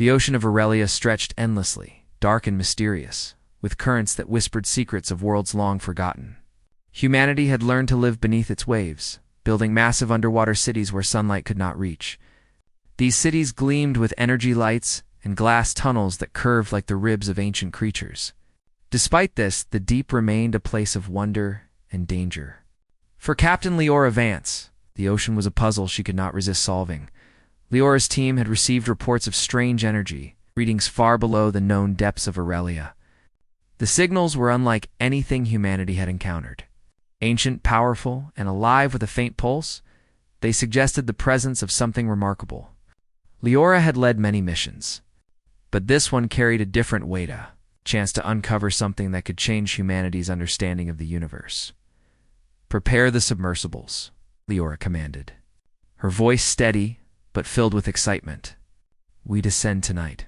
The ocean of Aurelia stretched endlessly, dark and mysterious, with currents that whispered secrets of worlds long forgotten. Humanity had learned to live beneath its waves, building massive underwater cities where sunlight could not reach. These cities gleamed with energy lights and glass tunnels that curved like the ribs of ancient creatures. Despite this, the deep remained a place of wonder and danger. For Captain Leora Vance, the ocean was a puzzle she could not resist solving. Leora's team had received reports of strange energy, readings far below the known depths of Aurelia. The signals were unlike anything humanity had encountered. Ancient, powerful, and alive with a faint pulse, they suggested the presence of something remarkable. Leora had led many missions, but this one carried a different weight, a chance to uncover something that could change humanity's understanding of the universe. "Prepare the submersibles," Leora commanded, her voice steady but filled with excitement. "We descend tonight."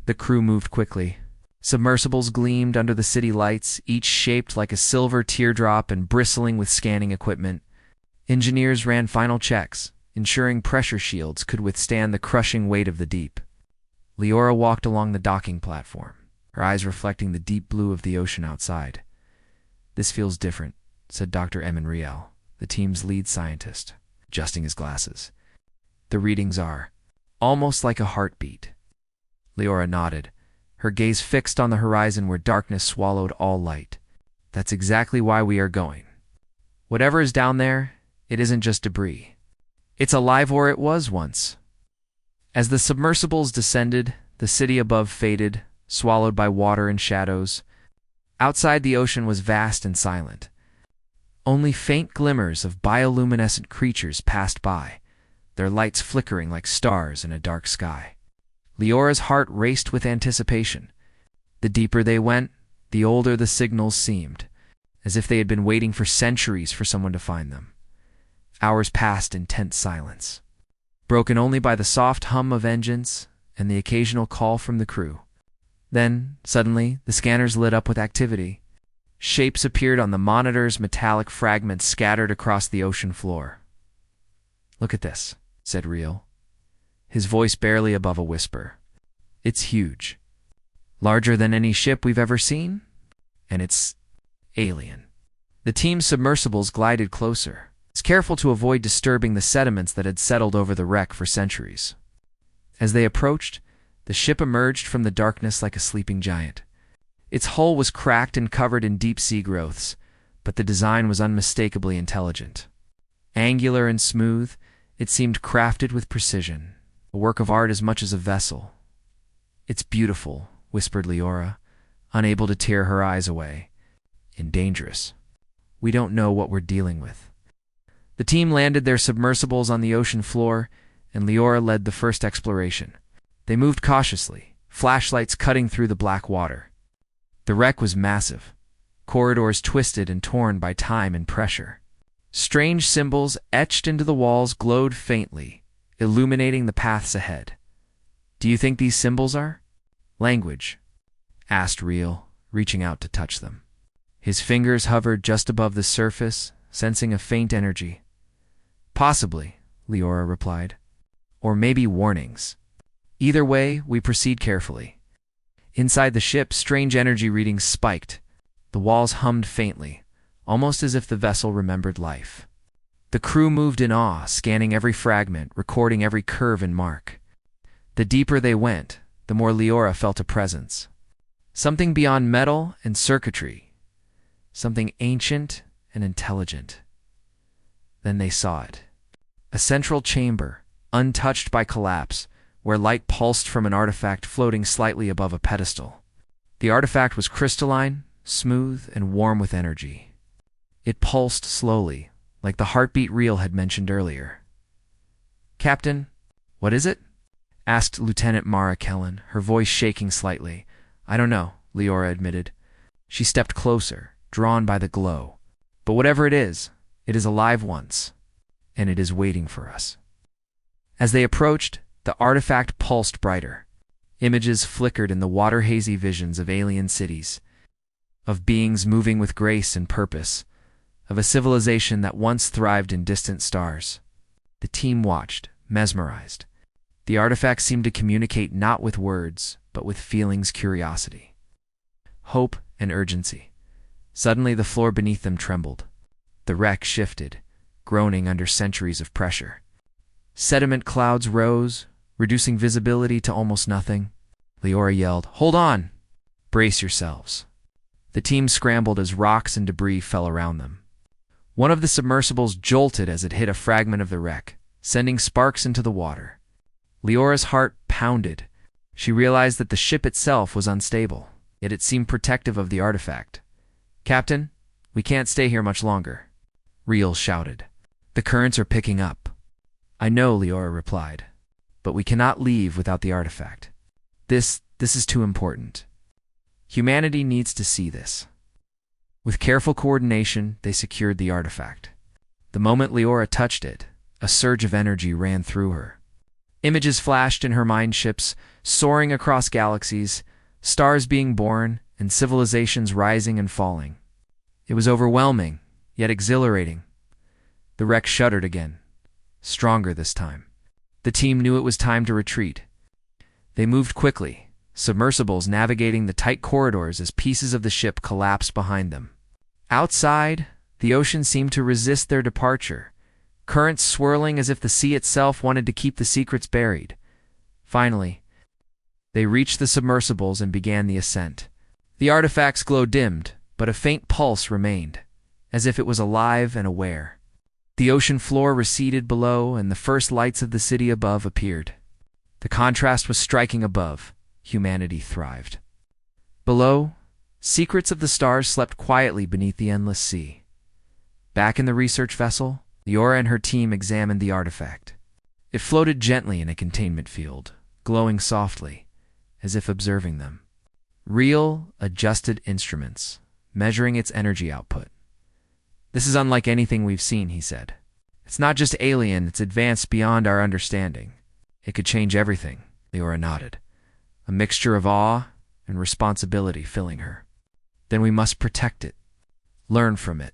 The crew moved quickly. Submersibles gleamed under the city lights, each shaped like a silver teardrop and bristling with scanning equipment. Engineers ran final checks, ensuring pressure shields could withstand the crushing weight of the deep. Leora walked along the docking platform, her eyes reflecting the deep blue of the ocean outside. "This feels different," said Dr. Emin-Riel, the team's lead scientist, adjusting his glasses. "The readings are almost like a heartbeat." Leora nodded, her gaze fixed on the horizon where darkness swallowed all light. "That's exactly why we are going. Whatever is down there, it isn't just debris. It's alive, or it was once." As the submersibles descended, the city above faded, swallowed by water and shadows. Outside, the ocean was vast and silent. Only faint glimmers of bioluminescent creatures passed by, their lights flickering like stars in a dark sky. Leora's heart raced with anticipation. The deeper they went, the older the signals seemed, as if they had been waiting for centuries for someone to find them. Hours passed in tense silence, broken only by the soft hum of engines and the occasional call from the crew. Then, suddenly, the scanners lit up with activity. Shapes appeared on the monitors, metallic fragments scattered across the ocean floor. "Look at this," said Riel, his voice barely above a whisper. "It's huge. Larger than any ship we've ever seen, and it's alien." The team's submersibles glided closer, careful to avoid disturbing the sediments that had settled over the wreck for centuries. As they approached, the ship emerged from the darkness like a sleeping giant. Its hull was cracked and covered in deep-sea growths, but the design was unmistakably intelligent. Angular and smooth, it seemed crafted with precision, a work of art as much as a vessel. "It's beautiful," whispered Leora, unable to tear her eyes away. "And dangerous. We don't know what we're dealing with." The team landed their submersibles on the ocean floor, and Leora led the first exploration. They moved cautiously, flashlights cutting through the black water. The wreck was massive, corridors twisted and torn by time and pressure. Strange symbols etched into the walls glowed faintly, illuminating the paths ahead. "Do you think these symbols are language?" asked Riel, reaching out to touch them. His fingers hovered just above the surface, sensing a faint energy. "Possibly," Leora replied. "Or maybe warnings. Either way, we proceed carefully." Inside the ship, strange energy readings spiked. The walls hummed faintly, almost as if the vessel remembered life. The crew moved in awe, scanning every fragment, recording every curve and mark. The deeper they went, the more Leora felt a presence. Something beyond metal and circuitry. Something ancient and intelligent. Then they saw it. A central chamber, untouched by collapse, where light pulsed from an artifact floating slightly above a pedestal. The artifact was crystalline, smooth, and warm with energy. It pulsed slowly, like the heartbeat Riel had mentioned earlier. "Captain, what is it?" asked Lieutenant Mara Kellen, her voice shaking slightly. "I don't know," Leora admitted. She stepped closer, drawn by the glow. "But whatever it is alive once, and it is waiting for us." As they approached, the artifact pulsed brighter. Images flickered in the water-hazy visions of alien cities, of beings moving with grace and purpose, of a civilization that once thrived in distant stars. The team watched, mesmerized. The artifact seemed to communicate not with words, but with feelings, curiosity, hope, and urgency. Suddenly, the floor beneath them trembled. The wreck shifted, groaning under centuries of pressure. Sediment clouds rose, reducing visibility to almost nothing. Leora yelled, "Hold on! Brace yourselves." The team scrambled as rocks and debris fell around them. One of the submersibles jolted as it hit a fragment of the wreck, sending sparks into the water. Leora's heart pounded. She realized that the ship itself was unstable, yet it seemed protective of the artifact. "Captain, we can't stay here much longer," Reel shouted. "The currents are picking up." "I know," Leora replied, "but we cannot leave without the artifact. This is too important. Humanity needs to see this." With careful coordination, they secured the artifact. The moment Leora touched it, a surge of energy ran through her. Images flashed in her mind, ships soaring across galaxies, stars being born, and civilizations rising and falling. It was overwhelming, yet exhilarating. The wreck shuddered again, stronger this time. The team knew it was time to retreat. They moved quickly, submersibles navigating the tight corridors as pieces of the ship collapsed behind them. Outside, the ocean seemed to resist their departure, currents swirling as if the sea itself wanted to keep the secrets buried. Finally, they reached the submersibles and began the ascent. The artifact's glow dimmed, but a faint pulse remained, as if it was alive and aware. The ocean floor receded below, and the first lights of the city above appeared. The contrast was striking. Above, humanity thrived. Below, secrets of the stars slept quietly beneath the endless sea. Back in the research vessel, Leora and her team examined the artifact. It floated gently in a containment field, glowing softly, as if observing them. Reel adjusted instruments, measuring its energy output. "This is unlike anything we've seen," he said. "It's not just alien, it's advanced beyond our understanding. It could change everything." Leora nodded, a mixture of awe and responsibility filling her. "Then we must protect it, learn from it,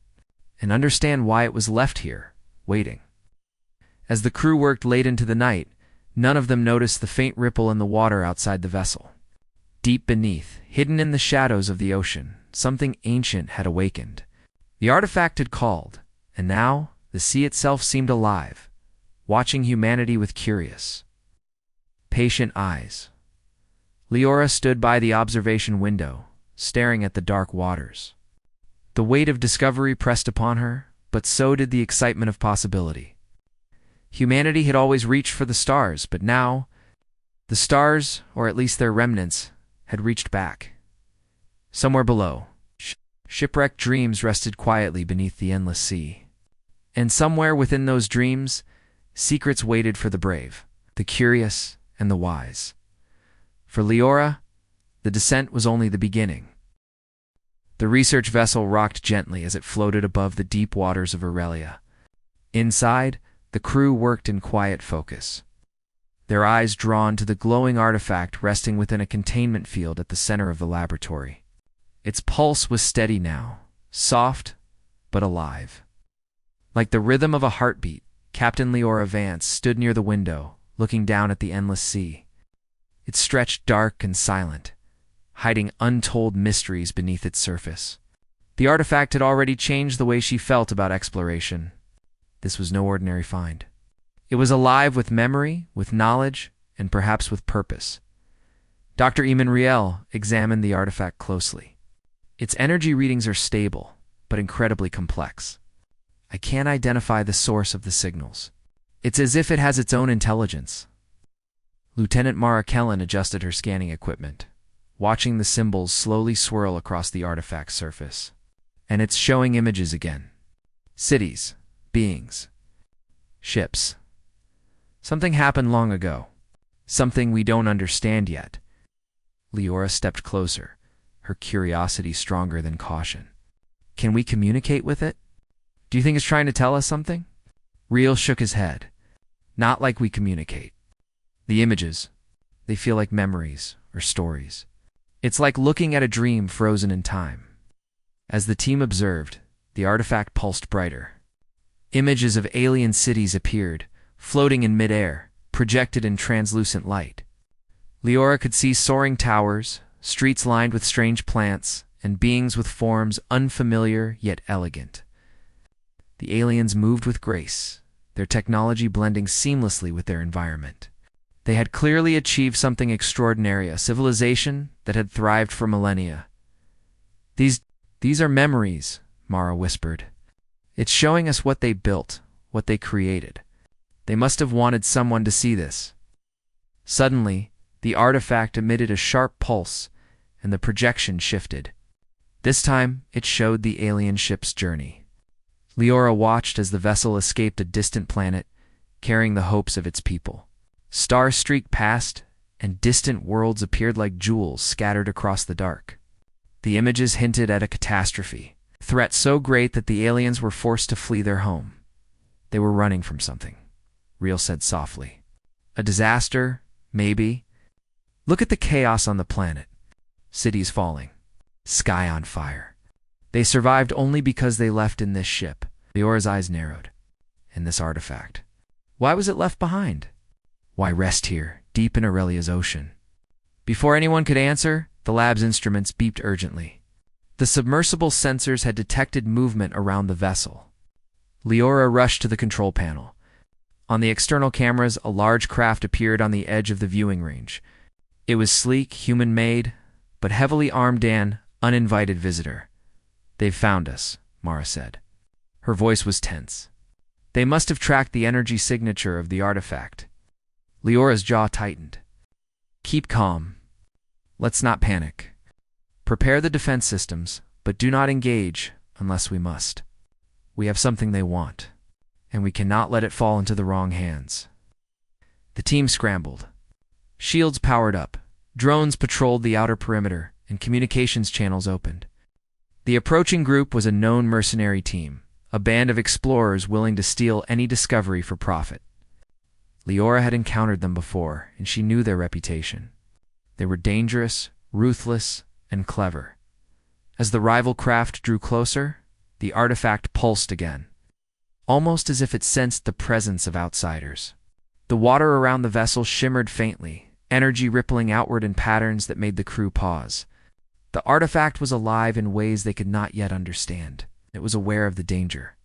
and understand why it was left here, waiting." As the crew worked late into the night, none of them noticed the faint ripple in the water outside the vessel. Deep beneath, hidden in the shadows of the ocean, something ancient had awakened. The artifact had called, and now the sea itself seemed alive, watching humanity with curious, patient eyes. Leora stood by the observation window, staring at the dark waters. The weight of discovery pressed upon her, but so did the excitement of possibility. Humanity had always reached for the stars, but now, the stars, or at least their remnants, had reached back. Somewhere below, shipwrecked dreams rested quietly beneath the endless sea. And somewhere within those dreams, secrets waited for the brave, the curious, and the wise. For Leora, the descent was only the beginning. The research vessel rocked gently as it floated above the deep waters of Aurelia. Inside, the crew worked in quiet focus, their eyes drawn to the glowing artifact resting within a containment field at the center of the laboratory. Its pulse was steady now, soft but alive. Like the rhythm of a heartbeat, Captain Leora Vance stood near the window, looking down at the endless sea. It stretched dark and silent, hiding untold mysteries beneath its surface. The artifact had already changed the way she felt about exploration. This was no ordinary find. It was alive with memory, with knowledge, and perhaps with purpose. Dr. Imaginarium examined the artifact closely. Its energy readings are stable, but incredibly complex. I can't identify the source of the signals. It's as if it has its own intelligence. Lieutenant Mara Kellen adjusted her scanning equipment, watching the symbols slowly swirl across the artifact's surface. And it's showing images again. Cities, beings, ships. Something happened long ago. Something we don't understand yet. Leora stepped closer, her curiosity stronger than caution. Can we communicate with it? Do you think it's trying to tell us something? Reel shook his head. Not like we communicate. The images, they feel like memories or stories. It's like looking at a dream frozen in time. As the team observed, the artifact pulsed brighter. Images of alien cities appeared, floating in midair, projected in translucent light. Leora could see soaring towers, streets lined with strange plants, and beings with forms unfamiliar yet elegant. The aliens moved with grace, their technology blending seamlessly with their environment. They had clearly achieved something extraordinary, a civilization that had thrived for millennia. These are memories, Mara whispered. It's showing us what they built, what they created. They must have wanted someone to see this. Suddenly, the artifact emitted a sharp pulse, and the projection shifted. This time, it showed the alien ship's journey. Leora watched as the vessel escaped a distant planet, carrying the hopes of its people. Stars streaked past, and distant worlds appeared like jewels scattered across the dark. The images hinted at a catastrophe, a threat so great that the aliens were forced to flee their home. They were running from something, Reel said softly. A disaster, maybe. Look at the chaos on the planet. Cities falling, sky on fire. They survived only because they left in this ship. Leora's eyes narrowed. And this artifact. Why was it left behind? Why rest here, deep in Aurelia's ocean? Before anyone could answer, the lab's instruments beeped urgently. The submersible sensors had detected movement around the vessel. Leora rushed to the control panel. On the external cameras, a large craft appeared on the edge of the viewing range. It was sleek, human-made, but heavily armed and uninvited visitor. They've found us, Mara said. Her voice was tense. They must have tracked the energy signature of the artifact. Leora's jaw tightened. Keep calm. Let's not panic. Prepare the defense systems, but do not engage unless we must. We have something they want, and we cannot let it fall into the wrong hands. The team scrambled. Shields powered up, drones patrolled the outer perimeter, and communications channels opened. The approaching group was a known mercenary team, a band of explorers willing to steal any discovery for profit. Leora had encountered them before, and she knew their reputation. They were dangerous, ruthless, and clever. As the rival craft drew closer, the artifact pulsed again, almost as if it sensed the presence of outsiders. The water around the vessel shimmered faintly, energy rippling outward in patterns that made the crew pause. The artifact was alive in ways they could not yet understand. It was aware of the danger.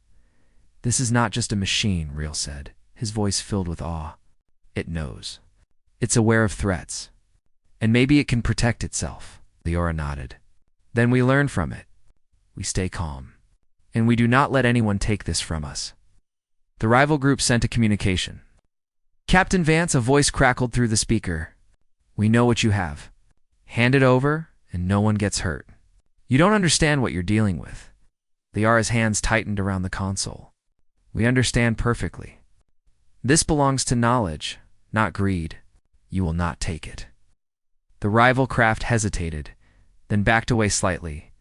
This is not just a machine, Reel said, his voice filled with awe. It knows. It's aware of threats. And maybe it can protect itself. Leora nodded. Then we learn from it. We stay calm. And we do not let anyone take this from us. The rival group sent a communication. Captain Vance, a voice crackled through the speaker. We know what you have. Hand it over, and no one gets hurt. You don't understand what you're dealing with. Leora's hands tightened around the console. We understand perfectly. This belongs to knowledge, not greed. You will not take it. The rival craft hesitated, then backed away slightly,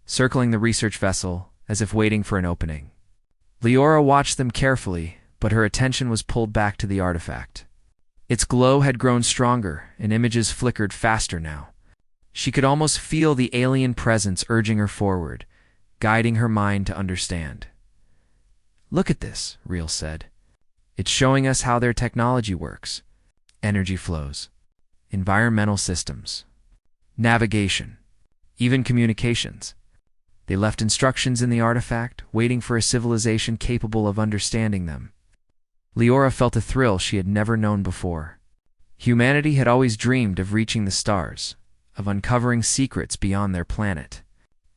circling the research vessel as if waiting for an opening. Leora watched them carefully, but her attention was pulled back to the artifact. Its glow had grown stronger, and images flickered faster now. She could almost feel the alien presence urging her forward, guiding her mind to understand. Look at this, Reel said. It's showing us how their technology works. Energy flows, environmental systems, navigation, even communications. They left instructions in the artifact, waiting for a civilization capable of understanding them. Leora felt a thrill she had never known before. Humanity had always dreamed of reaching the stars, of uncovering secrets beyond their planet.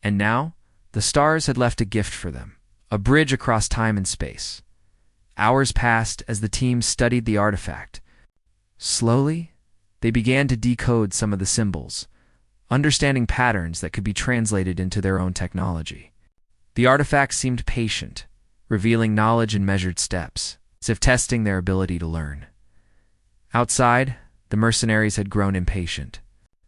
And now, the stars had left a gift for them, a bridge across time and space. Hours passed as the team studied the artifact. Slowly, they began to decode some of the symbols, understanding patterns that could be translated into their own technology. The artifact seemed patient, revealing knowledge in measured steps, as if testing their ability to learn. Outside, the mercenaries had grown impatient.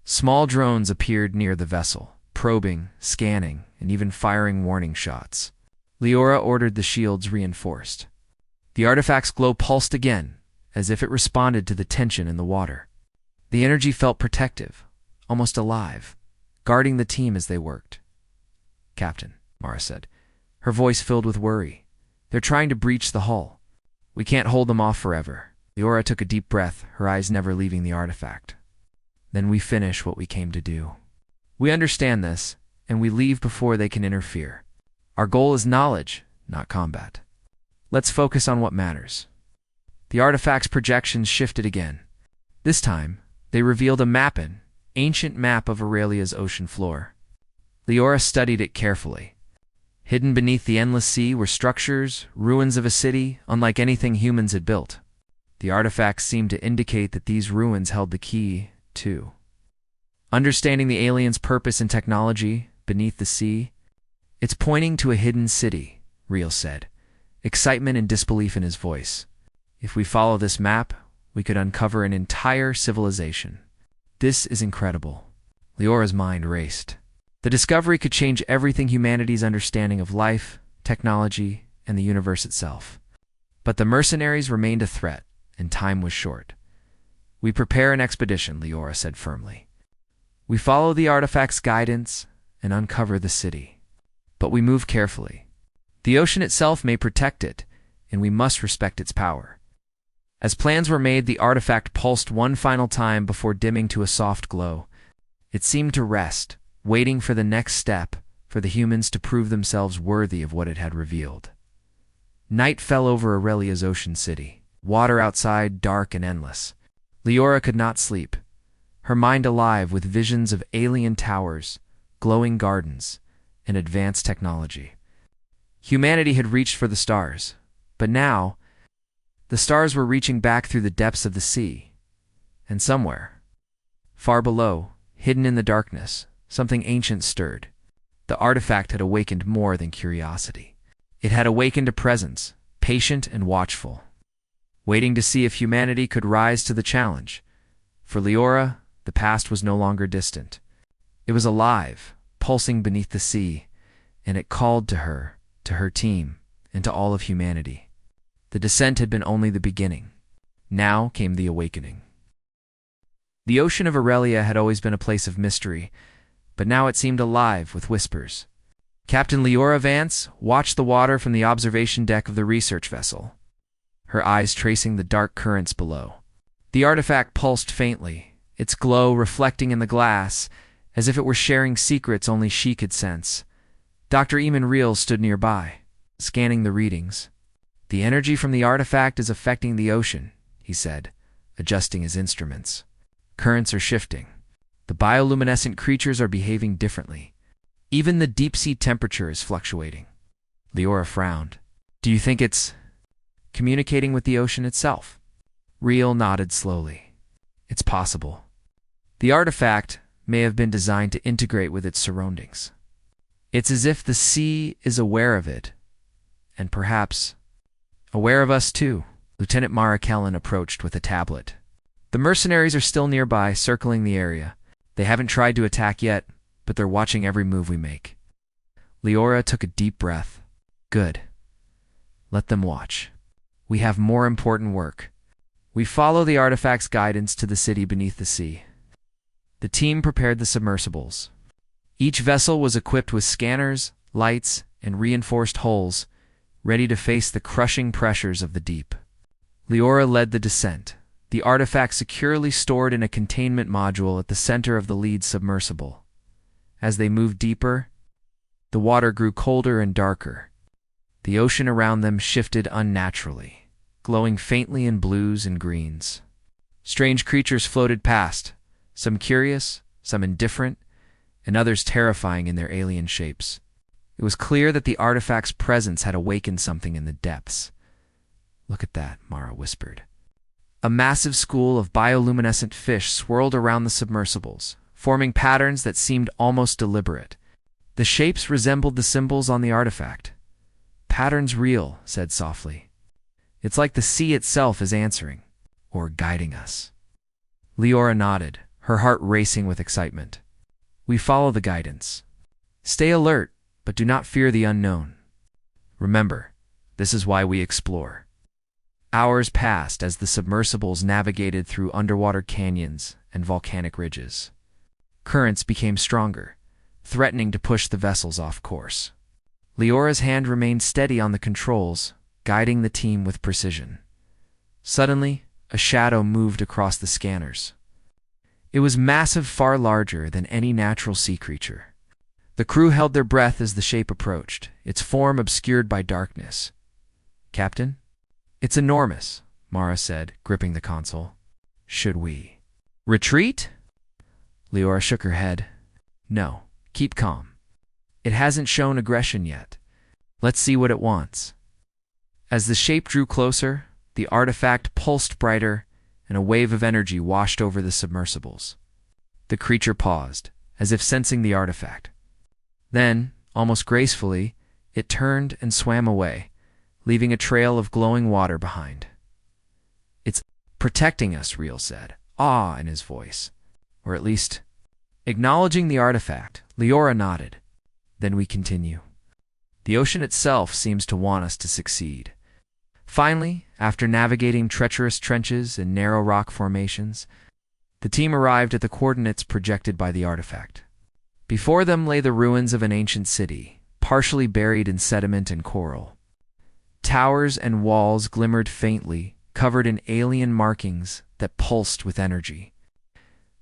Small drones appeared near the vessel, probing, scanning, and even firing warning shots. Leora ordered the shields reinforced. The artifact's glow pulsed again, as if it responded to the tension in the water. The energy felt protective, almost alive, guarding the team as they worked. Captain, Mara said, her voice filled with worry. They're trying to breach the hull. We can't hold them off forever. Leora took a deep breath, her eyes never leaving the artifact. Then we finish what we came to do. We understand this, and we leave before they can interfere. Our goal is knowledge, not combat. Let's focus on what matters. The artifact's projections shifted again. This time, they revealed a ancient map of Aurelia's ocean floor. Leora studied it carefully. Hidden beneath the endless sea were structures, ruins of a city, unlike anything humans had built. The artifacts seemed to indicate that these ruins held the key, too. Understanding the aliens' purpose and technology beneath the sea, it's pointing to a hidden city, Reel said, excitement and disbelief in his voice. If we follow this map, we could uncover an entire civilization. This is incredible. Leora's mind raced. The discovery could change everything humanity's understanding of life, technology, and the universe itself. But the mercenaries remained a threat, and time was short. We prepare an expedition, Leora said firmly. We follow the artifact's guidance and uncover the city. But we move carefully. The ocean itself may protect it, and we must respect its power. As plans were made, the artifact pulsed one final time before dimming to a soft glow. It seemed to rest, waiting for the next step, for the humans to prove themselves worthy of what it had revealed. Night fell over Aurelia's ocean city, water outside dark and endless. Leora could not sleep, her mind alive with visions of alien towers, glowing gardens, and advanced technology. Humanity had reached for the stars, but now, the stars were reaching back through the depths of the sea, and somewhere, far below, hidden in the darkness, something ancient stirred. The artifact had awakened more than curiosity. It had awakened a presence, patient and watchful, waiting to see if humanity could rise to the challenge. For Leora, the past was no longer distant. It was alive, pulsing beneath the sea, and it called to her team, and to all of humanity. The descent had been only the beginning. Now came the awakening. The ocean of Aurelia had always been a place of mystery, but now it seemed alive with whispers. Captain Leora Vance watched the water from the observation deck of the research vessel, her eyes tracing the dark currents below. The artifact pulsed faintly, its glow reflecting in the glass, as if it were sharing secrets only she could sense. Dr. Eamon Reel stood nearby, scanning the readings. "The energy from the artifact is affecting the ocean," he said, adjusting his instruments. "Currents are shifting. The bioluminescent creatures are behaving differently. Even the deep-sea temperature is fluctuating." Leora frowned. "Do you think it's communicating with the ocean itself?" Reel nodded slowly. "It's possible. The artifact may have been designed to integrate with its surroundings. It's as if the sea is aware of it, and perhaps aware of us too." Lieutenant Mara Kellen approached with a tablet. "The mercenaries are still nearby, circling the area. They haven't tried to attack yet, but they're watching every move we make." Leora took a deep breath. "Good. Let them watch. We have more important work." We follow the artifact's guidance to the city beneath the sea. The team prepared the submersibles. Each vessel was equipped with scanners, lights, and reinforced hulls, ready to face the crushing pressures of the deep. Leora led the descent, the artifact securely stored in a containment module at the center of the lead submersible. As they moved deeper, the water grew colder and darker. The ocean around them shifted unnaturally, glowing faintly in blues and greens. Strange creatures floated past, some curious, some indifferent, and others terrifying in their alien shapes. It was clear that the artifact's presence had awakened something in the depths. "Look at that," Mara whispered. A massive school of bioluminescent fish swirled around the submersibles, forming patterns that seemed almost deliberate. The shapes resembled the symbols on the artifact. "Patterns real," said softly. "It's like the sea itself is answering, or guiding us." Leora nodded, her heart racing with excitement. "We follow the guidance. Stay alert, but do not fear the unknown. Remember, this is why we explore." Hours passed as the submersibles navigated through underwater canyons and volcanic ridges. Currents became stronger, threatening to push the vessels off course. Leora's hand remained steady on the controls, guiding the team with precision. Suddenly, A shadow moved across the scanners. It was massive, far larger than any natural sea creature. The crew held their breath as the shape approached, its form obscured by darkness. "Captain?" "It's enormous," Mara said, gripping the console. "Should we retreat?" Leora shook her head. "No, keep calm. It hasn't shown aggression yet. Let's see what it wants." As the shape drew closer, the artifact pulsed brighter, and a wave of energy washed over the submersibles. The creature paused, as if sensing the artifact. Then, almost gracefully, it turned and swam away, leaving a trail of glowing water behind. "It's protecting us," Reel said, awe in his voice. Or at least, acknowledging the artifact. Leora nodded. "Then we continue. The ocean itself seems to want us to succeed." Finally, after navigating treacherous trenches and narrow rock formations, the team arrived at the coordinates projected by the artifact. Before them lay the ruins of an ancient city, partially buried in sediment and coral. Towers and walls glimmered faintly, covered in alien markings that pulsed with energy.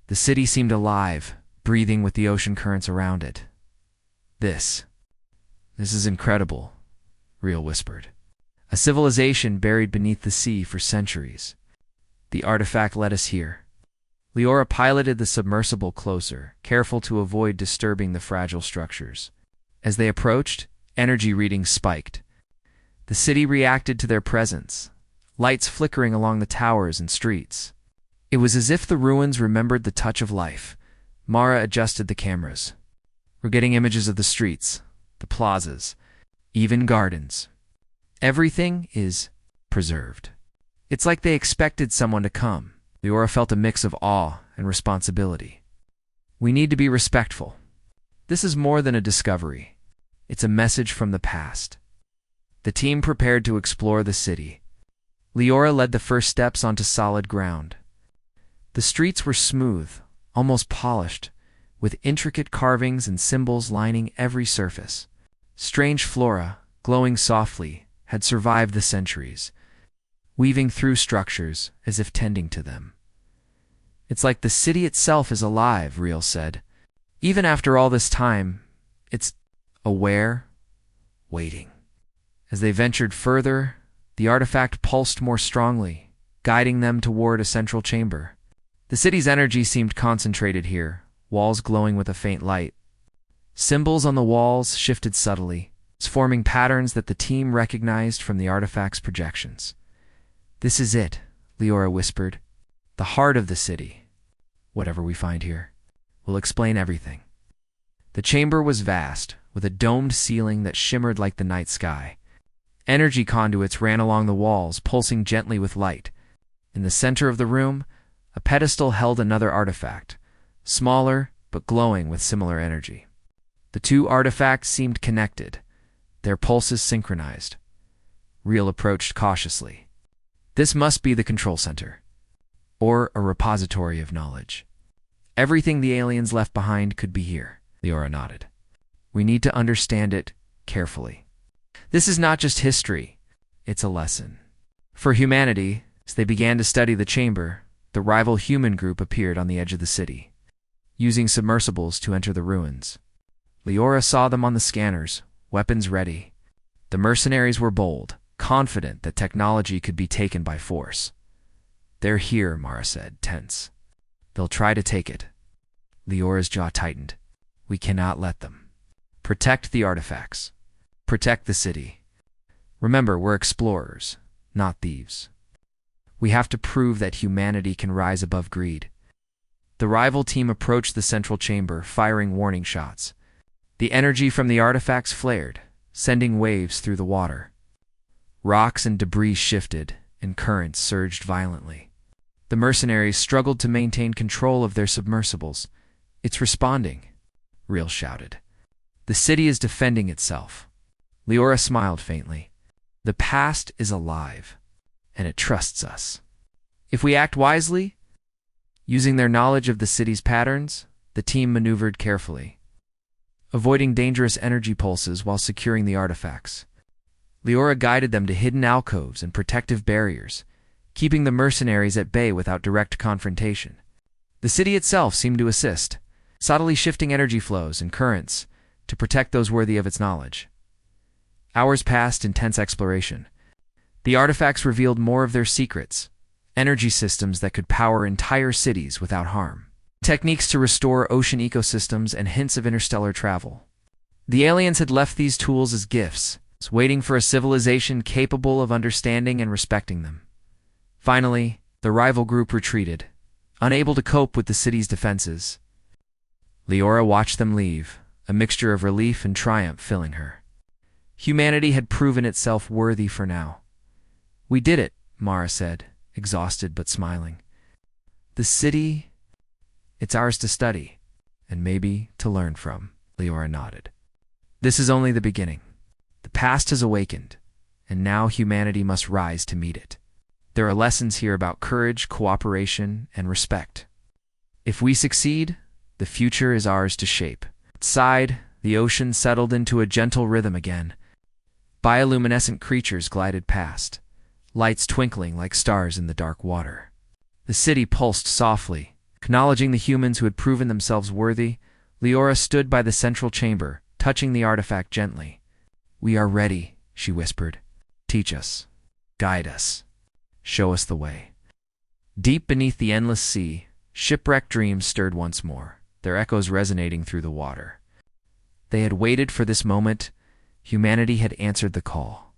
The city seemed alive, breathing with the ocean currents around it. This is incredible," Reel whispered. "A civilization buried beneath the sea for centuries. The artifact led us here." Leora piloted the submersible closer, careful to avoid disturbing the fragile structures. As they approached, energy readings spiked. The city reacted to their presence, lights flickering along the towers and streets. It was as if the ruins remembered the touch of life. Mara adjusted the cameras. "We're getting images of the streets, the plazas, even gardens. Everything is preserved. It's like they expected someone to come." Leora felt a mix of awe and responsibility. "We need to be respectful. This is more than a discovery. It's a message from the past." The team prepared to explore the city. Leora led the first steps onto solid ground. The streets were smooth, almost polished, with intricate carvings and symbols lining every surface. Strange flora, glowing softly, had survived the centuries, weaving through structures as if tending to them. "It's like the city itself is alive," Reel said. "Even after all this time, it's aware, waiting." As they ventured further, the artifact pulsed more strongly, guiding them toward a central chamber. The city's energy seemed concentrated here, walls glowing with a faint light. Symbols on the walls shifted subtly, forming patterns that the team recognized from the artifact's projections. "This is it," Leora whispered. "The heart of the city. Whatever we find here will explain everything." The chamber was vast, with a domed ceiling that shimmered like the night sky. Energy conduits ran along the walls, pulsing gently with light. In the center of the room, a pedestal held another artifact, smaller but glowing with similar energy. The two artifacts seemed connected, their pulses synchronized. Reel approached cautiously. "This must be the control center, or a repository of knowledge. Everything the aliens left behind could be here." Leora nodded. "We need to understand it carefully. This is not just history, it's a lesson." For humanity, as they began to study the chamber, the rival human group appeared on the edge of the city, using submersibles to enter the ruins. Leora saw them on the scanners, weapons ready. The mercenaries were bold, confident that technology could be taken by force. "They're here," Mara said, tense. "They'll try to take it." Leora's jaw tightened. "We cannot let them. Protect the artifacts. Protect the city. Remember, we're explorers, not thieves. We have to prove that humanity can rise above greed." The rival team approached the central chamber, firing warning shots. The energy from the artifacts flared, sending waves through the water. Rocks and debris shifted, and currents surged violently. The mercenaries struggled to maintain control of their submersibles. "It's responding," Reel shouted. "The city is defending itself." Leora smiled faintly. "The past is alive, and it trusts us. If we act wisely," using their knowledge of the city's patterns, the team maneuvered carefully, avoiding dangerous energy pulses while securing the artifacts. Leora guided them to hidden alcoves and protective barriers, keeping the mercenaries at bay without direct confrontation. The city itself seemed to assist, subtly shifting energy flows and currents to protect those worthy of its knowledge. Hours passed in tense exploration. The artifacts revealed more of their secrets, energy systems that could power entire cities without harm, techniques to restore ocean ecosystems, and hints of interstellar travel. The aliens had left these tools as gifts, waiting for a civilization capable of understanding and respecting them. Finally, the rival group retreated, unable to cope with the city's defenses. Leora watched them leave, a mixture of relief and triumph filling her. Humanity had proven itself worthy for now. "We did it," Mara said, exhausted but smiling. "The city, it's ours to study, and maybe to learn from," Leora nodded. "This is only the beginning. The past has awakened, and now humanity must rise to meet it. There are lessons here about courage, cooperation, and respect. If we succeed, the future is ours to shape." Outside, the ocean settled into a gentle rhythm again. Bioluminescent creatures glided past, lights twinkling like stars in the dark water. The city pulsed softly, acknowledging the humans who had proven themselves worthy. Leora stood by the central chamber, touching the artifact gently. "We are ready," she whispered. "Teach us. Guide us. Show us the way." Deep beneath the endless sea, shipwrecked dreams stirred once more, their echoes resonating through the water. They had waited for this moment. Humanity had answered the call,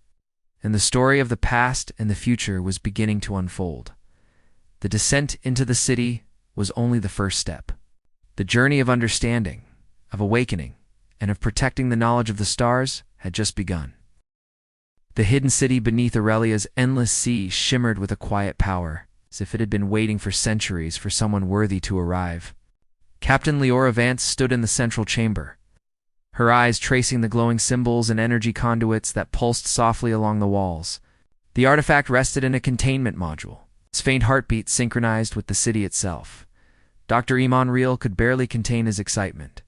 and the story of the past and the future was beginning to unfold. The descent into the city was only the first step. The journey of understanding, of awakening, and of protecting the knowledge of the stars had just begun. The hidden city beneath Aurelia's endless sea shimmered with a quiet power, as if it had been waiting for centuries for someone worthy to arrive. Captain Leora Vance stood in the central chamber, her eyes tracing the glowing symbols and energy conduits that pulsed softly along the walls. The artifact rested in a containment module, its faint heartbeat synchronized with the city itself. Dr. Iman Reel could barely contain his excitement.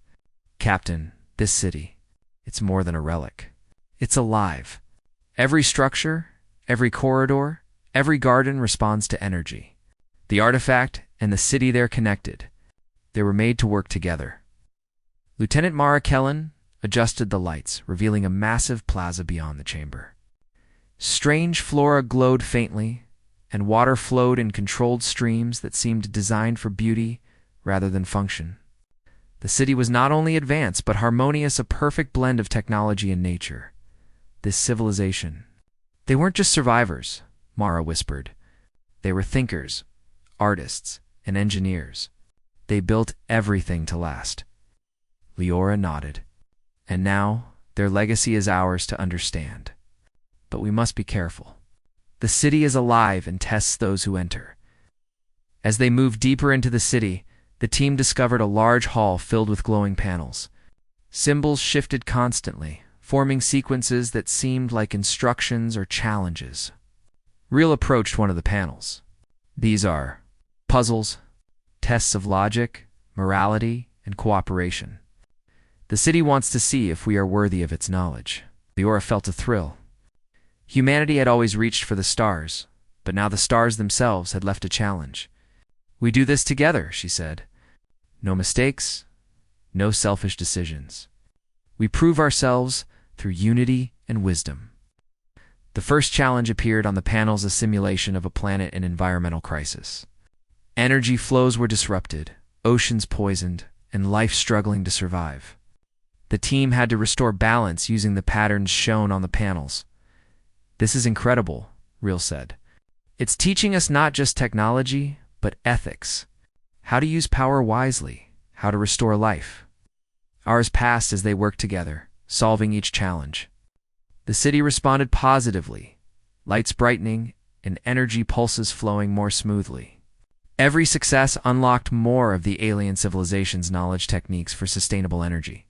"Captain, this city, it's more than a relic. It's alive. Every structure, every corridor, every garden responds to energy. The artifact and the city, they're connected. They were made to work together." Lieutenant Mara Kellen adjusted the lights, revealing a massive plaza beyond the chamber. Strange flora glowed faintly, and water flowed in controlled streams that seemed designed for beauty rather than function. The city was not only advanced but harmonious, a perfect blend of technology and nature. This civilization. They weren't just survivors, Mara whispered. They were thinkers, artists, and engineers. They built everything to last. Leora nodded. "And now, their legacy is ours to understand. But we must be careful. The city is alive and tests those who enter." As they moved deeper into the city, the team discovered a large hall filled with glowing panels. Symbols shifted constantly, forming sequences that seemed like instructions or challenges. Reel approached one of the panels. "These are puzzles, tests of logic, morality, and cooperation. The city wants to see if we are worthy of its knowledge." Leora felt a thrill. Humanity had always reached for the stars, but now the stars themselves had left a challenge. "We do this together," she said. "No mistakes, no selfish decisions. We prove ourselves through unity and wisdom." The first challenge appeared on the panels, a simulation of a planet in environmental crisis. Energy flows were disrupted, oceans poisoned, and life struggling to survive. The team had to restore balance using the patterns shown on the panels. "This is incredible," Reel said. "It's teaching us not just technology, but ethics. How to use power wisely, how to restore life." Hours passed as they worked together, solving each challenge. The city responded positively, lights brightening and energy pulses flowing more smoothly. Every success unlocked more of the alien civilization's knowledge techniques for sustainable energy,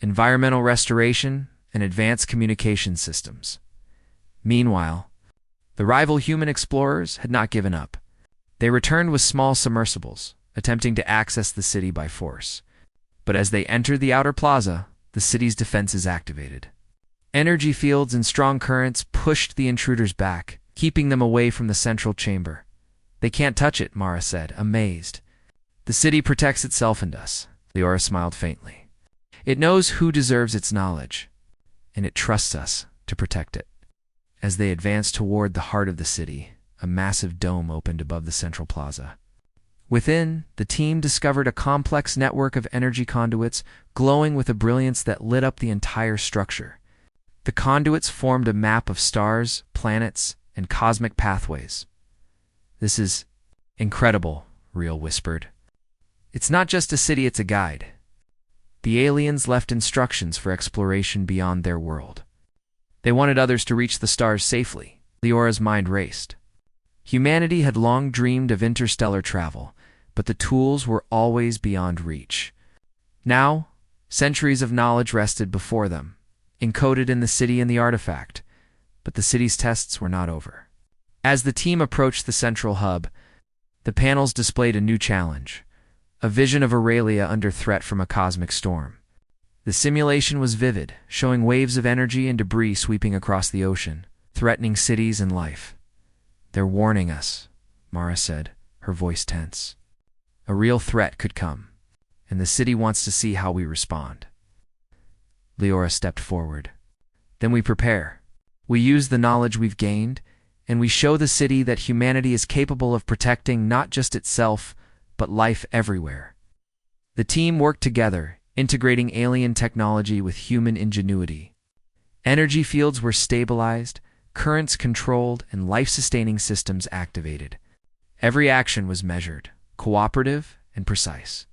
environmental restoration, and advanced communication systems. Meanwhile, the rival human explorers had not given up. They returned with small submersibles, attempting to access the city by force. But as they entered the outer plaza, the city's defenses activated. Energy fields and strong currents pushed the intruders back, keeping them away from the central chamber. They can't touch it, Mara said, amazed. The city protects itself and us. Leora smiled faintly. It knows who deserves its knowledge, and it trusts us to protect it. As they advanced toward the heart of the city, a massive dome opened above the central plaza. Within, the team discovered a complex network of energy conduits glowing with a brilliance that lit up the entire structure. The conduits formed a map of stars, planets, and cosmic pathways. "This is incredible," Reel whispered. "It's not just a city, it's a guide." The aliens left instructions for exploration beyond their world. They wanted others to reach the stars safely. Leora's mind raced. Humanity had long dreamed of interstellar travel, but the tools were always beyond reach. Now, centuries of knowledge rested before them, encoded in the city and the artifact, but the city's tests were not over. As the team approached the central hub, the panels displayed a new challenge, a vision of Aurelia under threat from a cosmic storm. The simulation was vivid, showing waves of energy and debris sweeping across the ocean, threatening cities and life. "They're warning us," Mara said, her voice tense. "A real threat could come, and the city wants to see how we respond." Leora stepped forward. "Then we prepare. We use the knowledge we've gained, and we show the city that humanity is capable of protecting not just itself, but life everywhere." The team worked together, integrating alien technology with human ingenuity. Energy fields were stabilized, currents controlled, and life-sustaining systems activated. Every action was measured, cooperative and precise.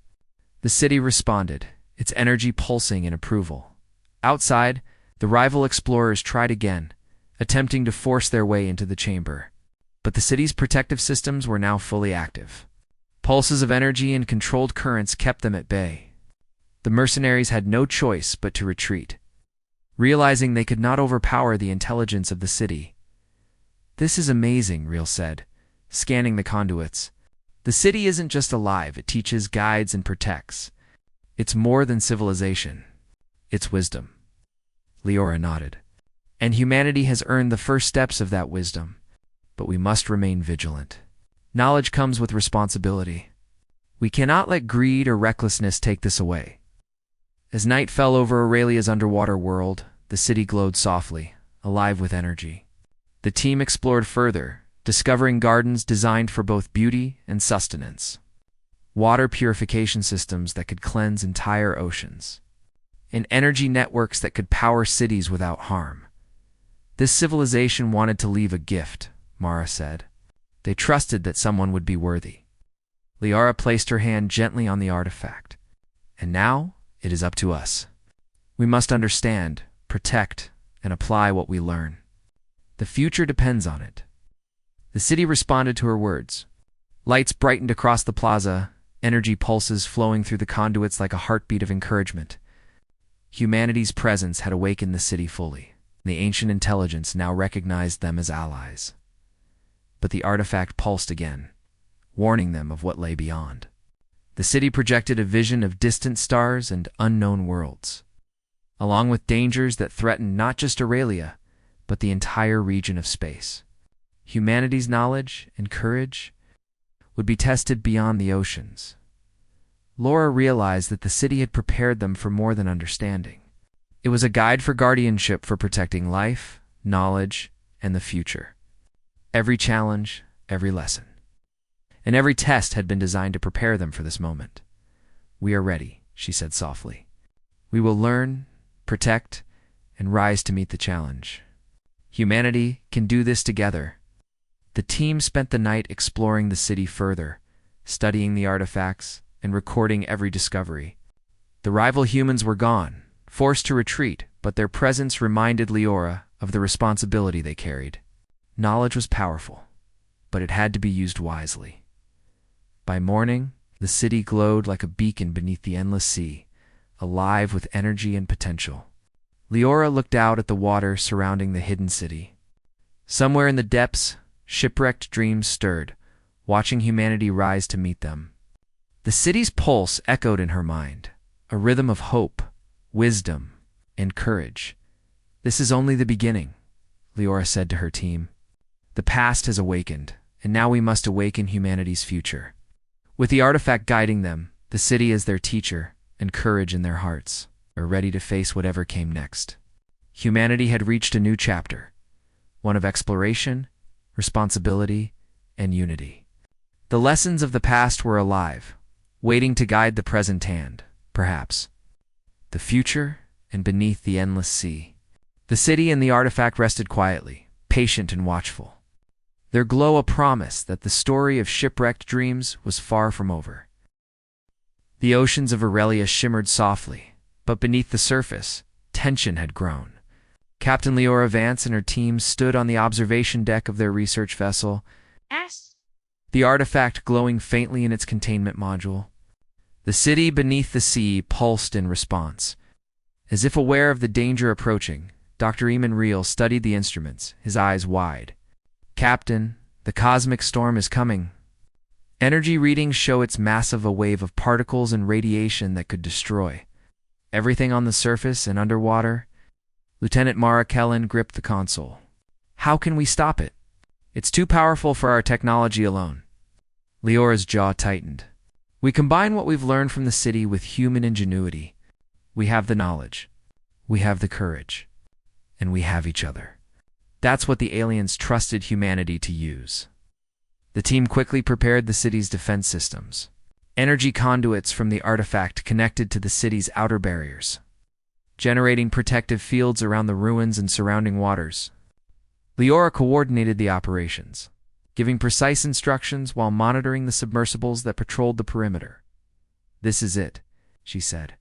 The city responded, its energy pulsing in approval. Outside, the rival explorers tried again, attempting to force their way into the chamber. But the city's protective systems were now fully active. Pulses of energy and controlled currents kept them at bay. The mercenaries had no choice but to retreat, realizing they could not overpower the intelligence of the city. "This is amazing," Reel said, scanning the conduits. "The city isn't just alive, it teaches, guides, and protects. It's more than civilization. It's wisdom." Leora nodded. "And humanity has earned the first steps of that wisdom. But we must remain vigilant. Knowledge comes with responsibility. We cannot let greed or recklessness take this away." As night fell over Aurelia's underwater world, the city glowed softly, alive with energy. The team explored further, discovering gardens designed for both beauty and sustenance, water purification systems that could cleanse entire oceans, and energy networks that could power cities without harm. This civilization wanted to leave a gift, Mara said. They trusted that someone would be worthy. Leora placed her hand gently on the artifact. "And now, it is up to us. We must understand, protect, and apply what we learn. The future depends on it." The city responded to her words. Lights brightened across the plaza, energy pulses flowing through the conduits like a heartbeat of encouragement. Humanity's presence had awakened the city fully. The ancient intelligence now recognized them as allies. But the artifact pulsed again, warning them of what lay beyond. The city projected a vision of distant stars and unknown worlds, along with dangers that threatened not just Aurelia, but the entire region of space. Humanity's knowledge and courage would be tested beyond the oceans. Laura realized that the city had prepared them for more than understanding. It was a guide for guardianship for protecting life, knowledge, and the future. Every challenge, every lesson, and every test had been designed to prepare them for this moment. "We are ready," she said softly. "We will learn, protect, and rise to meet the challenge. Humanity can do this together." The team spent the night exploring the city further, studying the artifacts, and recording every discovery. The rival humans were gone, forced to retreat, but their presence reminded Leora of the responsibility they carried. Knowledge was powerful, but it had to be used wisely. By morning, the city glowed like a beacon beneath the endless sea, alive with energy and potential. Leora looked out at the water surrounding the hidden city. Somewhere in the depths, shipwrecked dreams stirred, watching humanity rise to meet them. The city's pulse echoed in her mind, a rhythm of hope, wisdom, and courage. "This is only the beginning," Leora said to her team. The past has awakened, and now we must awaken humanity's future. With the artifact guiding them, the city as their teacher, and courage in their hearts, are ready to face whatever came next. Humanity had reached a new chapter, one of exploration, responsibility, and unity. The lessons of the past were alive, waiting to guide the present and, perhaps, the future, and beneath the endless sea. The city and the artifact rested quietly, patient and watchful. Their glow a promise that the story of shipwrecked dreams was far from over. The oceans of Aurelia shimmered softly, but beneath the surface, tension had grown. Captain Leora Vance and her team stood on the observation deck of their research vessel, the artifact glowing faintly in its containment module. The city beneath the sea pulsed in response. As if aware of the danger approaching, Dr. Eamon Reel studied the instruments, his eyes wide. "Captain, the cosmic storm is coming." Energy readings show it's massive, a wave of particles and radiation that could destroy everything on the surface and underwater. Lieutenant Mara Kellen gripped the console. "How can we stop it? It's too powerful for our technology alone." Leora's jaw tightened. "We combine what we've learned from the city with human ingenuity. We have the knowledge, we have the courage, and we have each other. That's what the aliens trusted humanity to use." The team quickly prepared the city's defense systems. Energy conduits from the artifact connected to the city's outer barriers, generating protective fields around the ruins and surrounding waters. Leora coordinated the operations, giving precise instructions while monitoring the submersibles that patrolled the perimeter. "This is it," she said,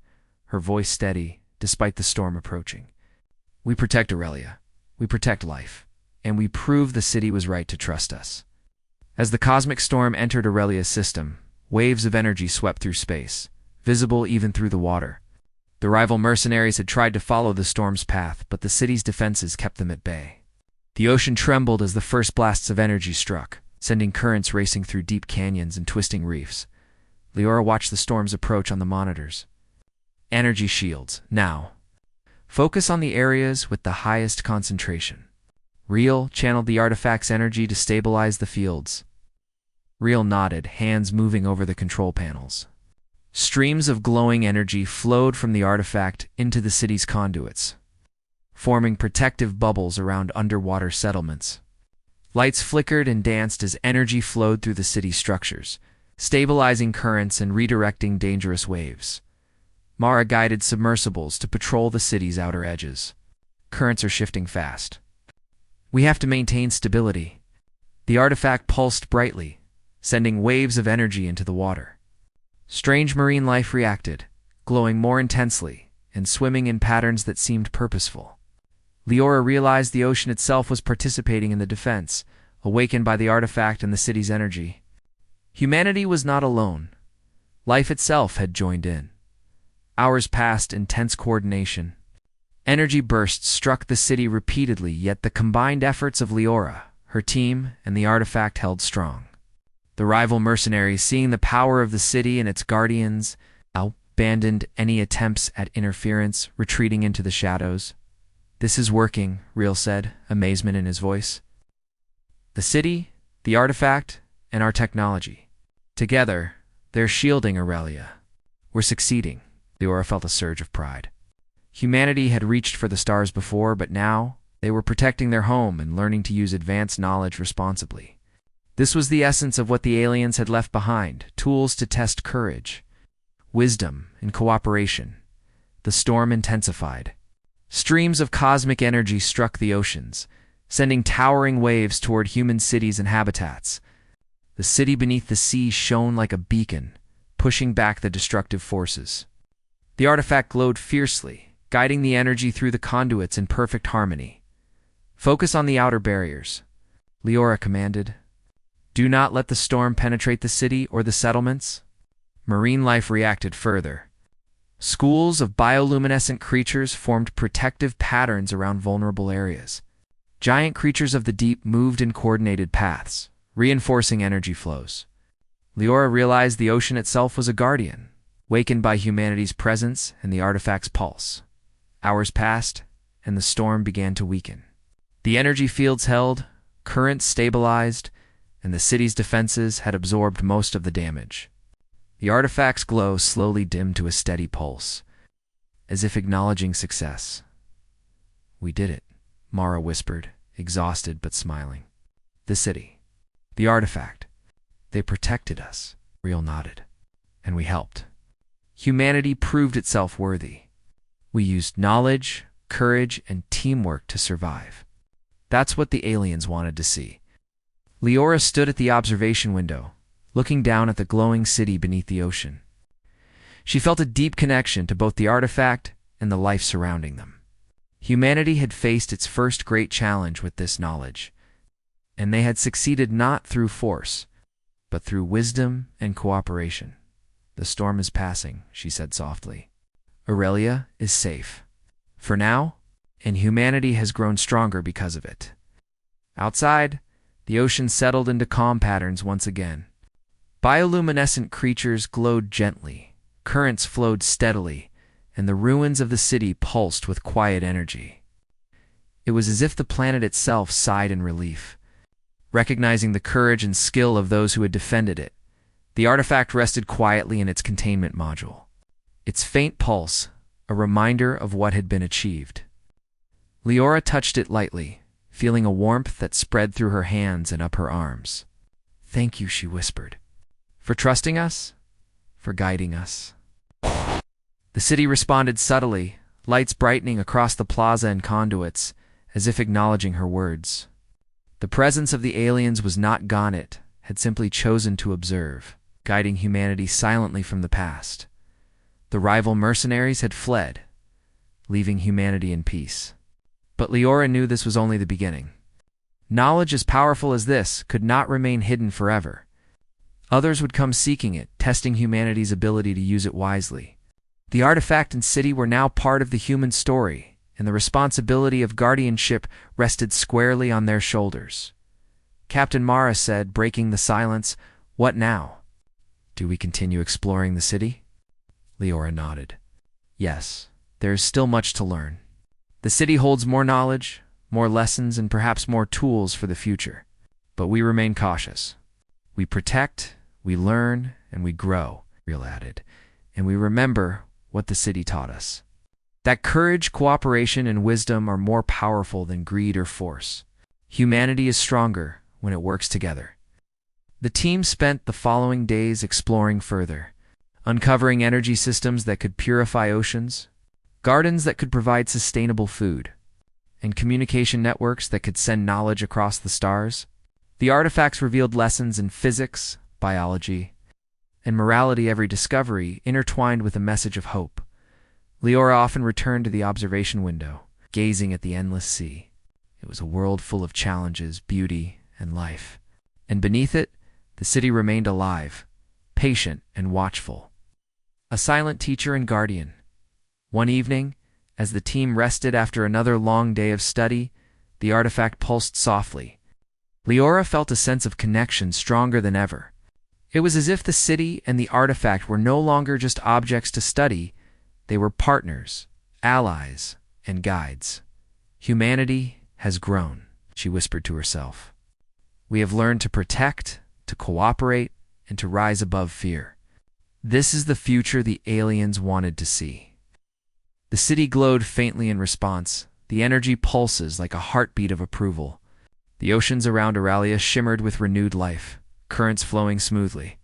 her voice steady despite the storm approaching. "We protect Aurelia, we protect life, and we prove the city was right to trust us." As the cosmic storm entered Aurelia's system, waves of energy swept through space, visible even through the water. The rival mercenaries had tried to follow the storm's path, but the city's defenses kept them at bay. The ocean trembled as the first blasts of energy struck, sending currents racing through deep canyons and twisting reefs. Leora watched the storm's approach on the monitors. "Energy shields, now. Focus on the areas with the highest concentration." Reel channeled the artifact's energy to stabilize the fields. Reel nodded, hands moving over the control panels. Streams of glowing energy flowed from the artifact into the city's conduits, forming protective bubbles around underwater settlements. Lights flickered and danced as energy flowed through the city's structures, stabilizing currents and redirecting dangerous waves. Mara guided submersibles to patrol the city's outer edges. Currents are shifting fast. "We have to maintain stability." The artifact pulsed brightly, sending waves of energy into the water. Strange marine life reacted, glowing more intensely and swimming in patterns that seemed purposeful. Leora realized the ocean itself was participating in the defense, awakened by the artifact and the city's energy. Humanity was not alone. Life itself had joined in. Hours passed in tense coordination. Energy bursts struck the city repeatedly, yet the combined efforts of Leora, her team, and the artifact held strong. The rival mercenaries, seeing the power of the city and its guardians, abandoned any attempts at interference, retreating into the shadows. "This is working," Reel said, amazement in his voice. "The city, the artifact, and our technology. Together, they're shielding Aurelia. We're succeeding." Leora felt a surge of pride. Humanity had reached for the stars before, but now they were protecting their home and learning to use advanced knowledge responsibly. This was the essence of what the aliens had left behind, tools to test courage, wisdom, and cooperation. The storm intensified. Streams of cosmic energy struck the oceans, sending towering waves toward human cities and habitats. The city beneath the sea shone like a beacon, pushing back the destructive forces. The artifact glowed fiercely, guiding the energy through the conduits in perfect harmony. "Focus on the outer barriers," Leora commanded. "Do not let the storm penetrate the city or the settlements." Marine life reacted further. Schools of bioluminescent creatures formed protective patterns around vulnerable areas. Giant creatures of the deep moved in coordinated paths, reinforcing energy flows. Leora realized the ocean itself was a guardian, wakened by humanity's presence and the artifact's pulse. Hours passed, and the storm began to weaken. The energy fields held, Currents stabilized, and the city's defenses had absorbed most of the damage. The artifact's glow slowly dimmed to a steady pulse, as if acknowledging success. "We did it," Mara whispered, exhausted but smiling. "The city. The artifact. They protected us," Riel nodded. "And we helped. Humanity proved itself worthy. We used knowledge, courage, and teamwork to survive. That's what the aliens wanted to see." Leora stood at the observation window, looking down at the glowing city beneath the ocean. She felt a deep connection to both the artifact and the life surrounding them. Humanity had faced its first great challenge with this knowledge, and they had succeeded not through force, but through wisdom and cooperation. "The storm is passing," she said softly. "Aurelia is safe. For now, and humanity has grown stronger because of it." Outside, the ocean settled into calm patterns once again. Bioluminescent creatures glowed gently, currents flowed steadily, and the ruins of the city pulsed with quiet energy. It was as if the planet itself sighed in relief. Recognizing the courage and skill of those who had defended it, the artifact rested quietly in its containment module, its faint pulse a reminder of what had been achieved. Leora touched it lightly, feeling a warmth that spread through her hands and up her arms. "Thank you," she whispered. "For trusting us, for guiding us." The city responded subtly, lights brightening across the plaza and conduits, as if acknowledging her words. The presence of the aliens was not gone, it had simply chosen to observe, guiding humanity silently from the past. The rival mercenaries had fled, leaving humanity in peace. But Leora knew this was only the beginning. Knowledge as powerful as this could not remain hidden forever. Others would come seeking it, testing humanity's ability to use it wisely. The artifact and city were now part of the human story, and the responsibility of guardianship rested squarely on their shoulders. Captain Mara said, breaking the silence, "What now? Do we continue exploring the city?" Leora nodded. "Yes, there is still much to learn. The city holds more knowledge, more lessons, and perhaps more tools for the future. But we remain cautious. We protect, we learn, and we grow," Riel added, "and we remember what the city taught us. That courage, cooperation, and wisdom are more powerful than greed or force. Humanity is stronger when it works together." The team spent the following days exploring further, uncovering energy systems that could purify oceans, gardens that could provide sustainable food, and communication networks that could send knowledge across the stars. The artifacts revealed lessons in physics, biology, and morality, every discovery intertwined with a message of hope. Leora often returned to the observation window, gazing at the endless sea. It was a world full of challenges, beauty, and life. And beneath it, the city remained alive, patient and watchful. A silent teacher and guardian. One evening, as the team rested after another long day of study, the artifact pulsed softly. Leora felt a sense of connection stronger than ever. It was as if the city and the artifact were no longer just objects to study, they were partners, allies, and guides. "Humanity has grown," she whispered to herself. "We have learned to protect, to cooperate, and to rise above fear. This is the future the aliens wanted to see." The city glowed faintly in response, the energy pulses like a heartbeat of approval. The oceans around Aurelia shimmered with renewed life, currents flowing smoothly,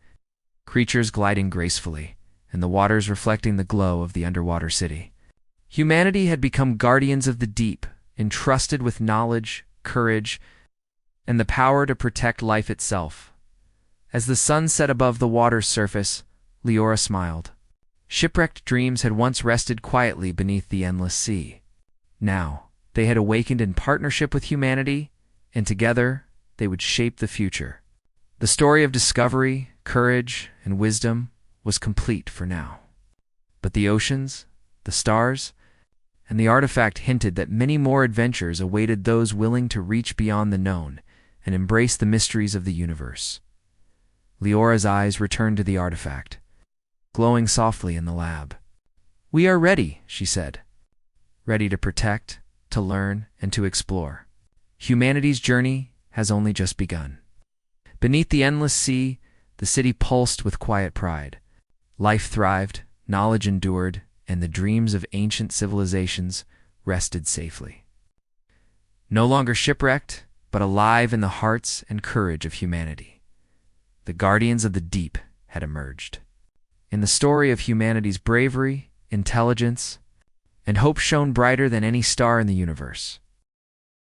creatures gliding gracefully, and the waters reflecting the glow of the underwater city. Humanity had become guardians of the deep, entrusted with knowledge, courage, and the power to protect life itself. As the sun set above the water's surface, Leora smiled. Shipwrecked dreams had once rested quietly beneath the endless sea. Now, they had awakened in partnership with humanity, and together they would shape the future. The story of discovery, courage, and wisdom was complete for now. But the oceans, the stars, and the artifact hinted that many more adventures awaited those willing to reach beyond the known and embrace the mysteries of the universe. Leora's eyes returned to the artifact, glowing softly in the lab. "We are ready," she said. "Ready to protect, to learn, and to explore. Humanity's journey has only just begun. Beneath the endless sea, the city pulsed with quiet pride. Life thrived, knowledge endured, and the dreams of ancient civilizations rested safely. No longer shipwrecked, but alive in the hearts and courage of humanity. The guardians of the deep had emerged. In the story of humanity's bravery, intelligence, and hope shone brighter than any star in the universe.